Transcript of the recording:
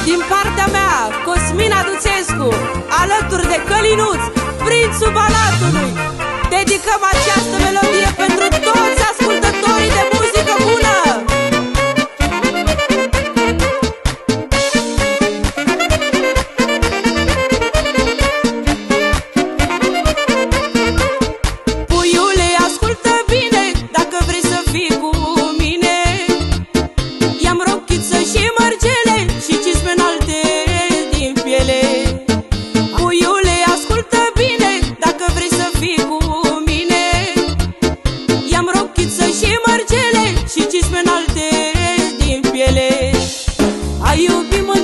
Din partea mea, Cosmina Duțescu, alături de Călinuț, prințul Balatului, dedicăm această melodie pentru toți ascultătorii de muzică bună. Puiule, ascultă bine, dacă vrei să fii cu mine, i-am rochiță și mărgele și cisme înalte din piele. Puiule, ascultă bine, dacă vrei să fii cu mine, i-am rochiță și mărgele și cisme înalte din piele. Ai iubit, mă,